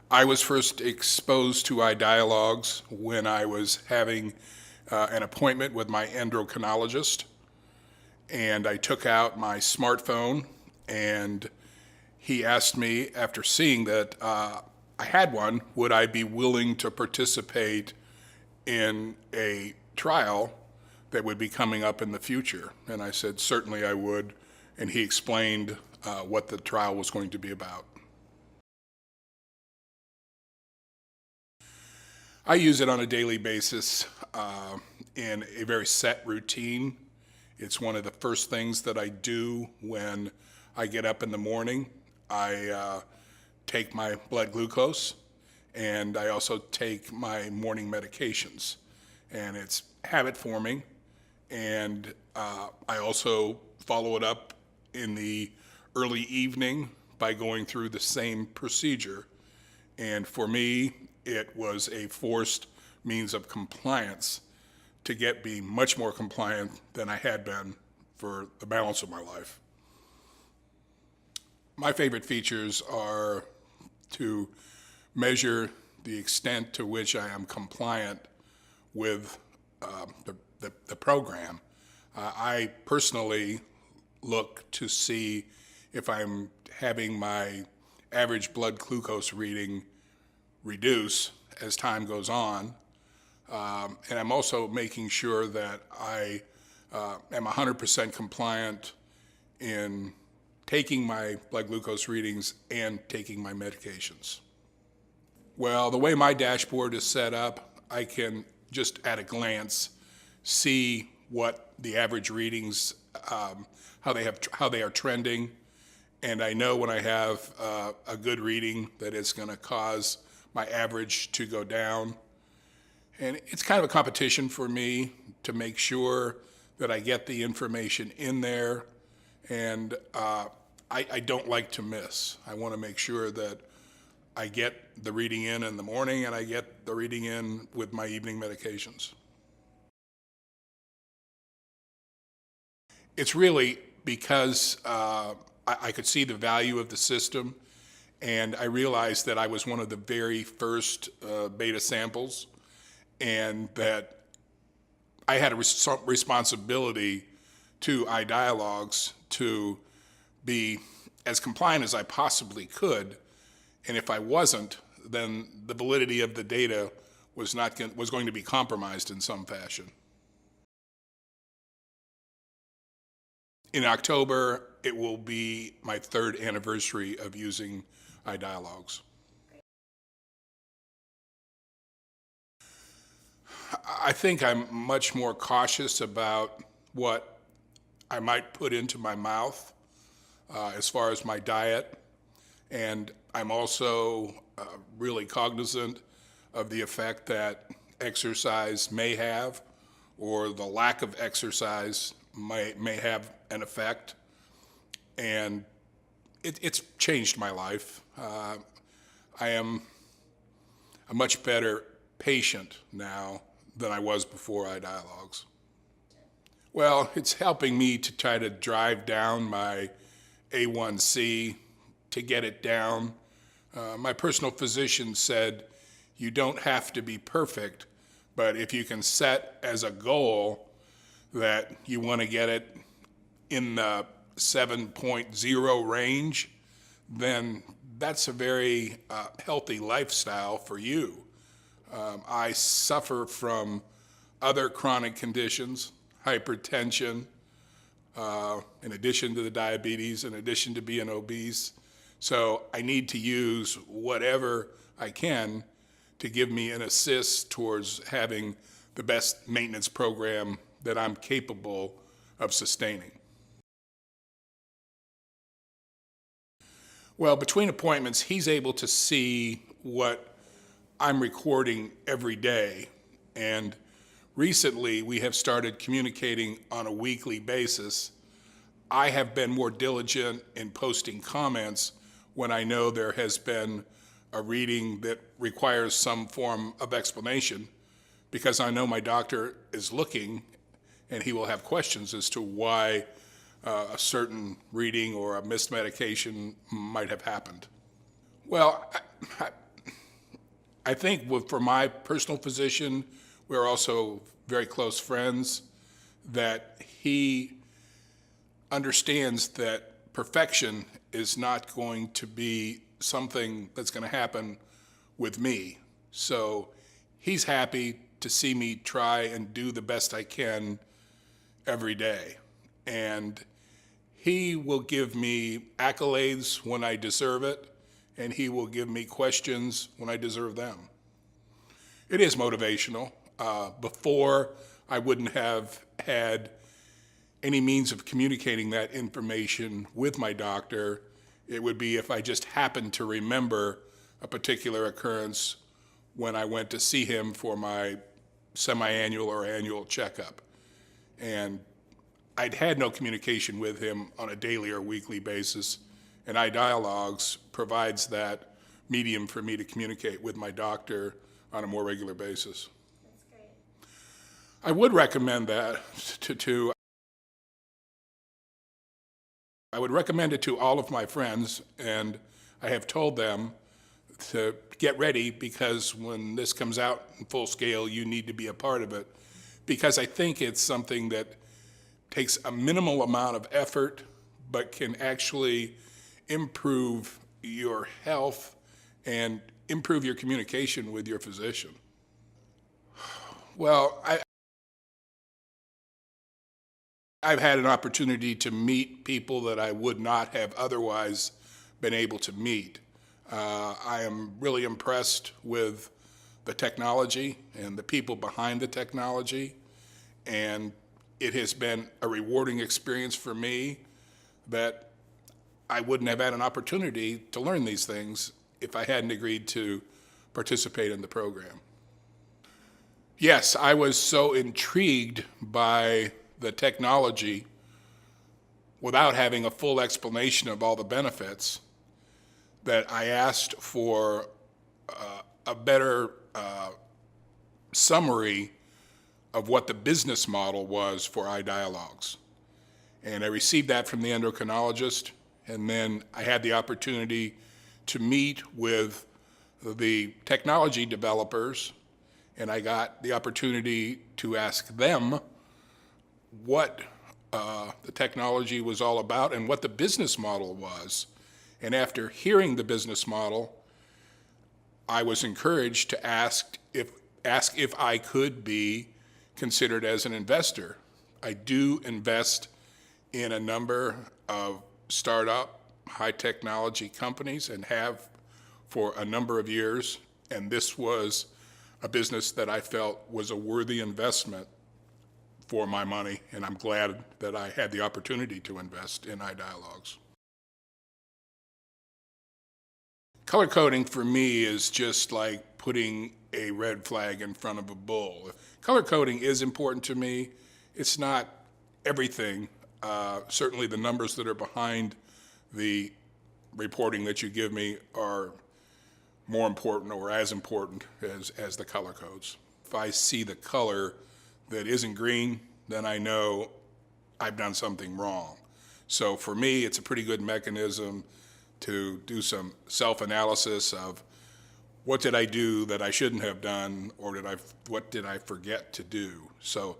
I was first exposed to iDialogs when I was having an appointment with my endocrinologist, and I took out my smartphone, and he asked me, after seeing that I had one, would I be willing to participate in a trial that would be coming up in the future? And I said, certainly I would, and he explained what the trial was going to be about. I use it on a daily basis in a very set routine. It's one of the first things that I do when I get up in the morning. I take my blood glucose, and I also take my morning medications. And it's habit forming, and I also follow it up in the early evening by going through the same procedure. And for me, it was a forced means of compliance to get me much more compliant than I had been for the balance of my life. My favorite features are to measure the extent to which I am compliant with the program. I personally look to see if I'm having my average blood glucose reading reduce as time goes on. And I'm also making sure that I am 100% compliant in taking my blood glucose readings and taking my medications. Well, the way my dashboard is set up, I can just at a glance see what the average readings, how they are trending, and I know when I have a good reading that it's going to cause my average to go down. And it's kind of a competition for me to make sure that I get the information in there, and I don't like to miss. I want to make sure that I get the reading in the morning, and I get the reading in with my evening medications. It's really because I could see the value of the system, and I realized that I was one of the very first beta samples, and that I had a responsibility to iDialogs to be as compliant as I possibly could, and if I wasn't, then the validity of the data was going to be compromised in some fashion. In October, it will be my 3rd anniversary of using iDialogs. I think I'm much more cautious about what I might put into my mouth as far as my diet, and I'm also really cognizant of the effect that exercise may have, or the lack of exercise may have an effect, and it's changed my life. I am a much better patient now than I was before iDialogs. Well, it's helping me to try to drive down my A1C, to get it down. My personal physician said, you don't have to be perfect, but if you can set as a goal that you want to get it in the 7.0 range, then that's a very healthy lifestyle for you. I suffer from other chronic conditions, hypertension, in addition to the diabetes, in addition to being obese. So I need to use whatever I can to give me an assist towards having the best maintenance program that I'm capable of sustaining. Well, between appointments, he's able to see what I'm recording every day. And recently, we have started communicating on a weekly basis. I have been more diligent in posting comments when I know there has been a reading that requires some form of explanation, because I know my doctor is looking and he will have questions as to why a certain reading or a missed medication might have happened. Well, I think for my personal physician, we're also very close friends, that he understands that perfection is not going to be something that's going to happen with me. So he's happy to see me try and do the best I can every day. And he will give me accolades when I deserve it, and he will give me questions when I deserve them. It is motivational. Before, I wouldn't have had any means of communicating that information with my doctor. It would be if I just happened to remember a particular occurrence when I went to see him for my semi-annual or annual checkup. And I'd had no communication with him on a daily or weekly basis, and iDialogs provides that medium for me to communicate with my doctor on a more regular basis. That's great. I would recommend that I would recommend it to all of my friends, and I have told them to get ready, because when this comes out in full scale, you need to be a part of it, because I think it's something that takes a minimal amount of effort but can actually improve your health and improve your communication with your physician. Well, I've had an opportunity to meet people that I would not have otherwise been able to meet. I am really impressed with the technology and the people behind the technology, and it has been a rewarding experience for me that I wouldn't have had an opportunity to learn these things if I hadn't agreed to participate in the program. Yes, I was so intrigued by the technology without having a full explanation of all the benefits that I asked for a better summary of what the business model was for iDialogs. And I received that from the endocrinologist, and then I had the opportunity to meet with the technology developers, and I got the opportunity to ask them what the technology was all about and what the business model was. And after hearing the business model, I was encouraged to ask if I could be considered as an investor. I do invest in a number of startup high technology companies and have for a number of years, and this was a business that I felt was a worthy investment for my money, and I'm glad that I had the opportunity to invest in iDialogs. Color coding for me is just like putting a red flag in front of a bull. Color coding is important to me. It's not everything. Certainly the numbers that are behind the reporting that you give me are more important or as important as the color codes. If I see the color that isn't green, then I know I've done something wrong. So for me, it's a pretty good mechanism to do some self-analysis of what did I do that I shouldn't have done, or what did I forget to do. So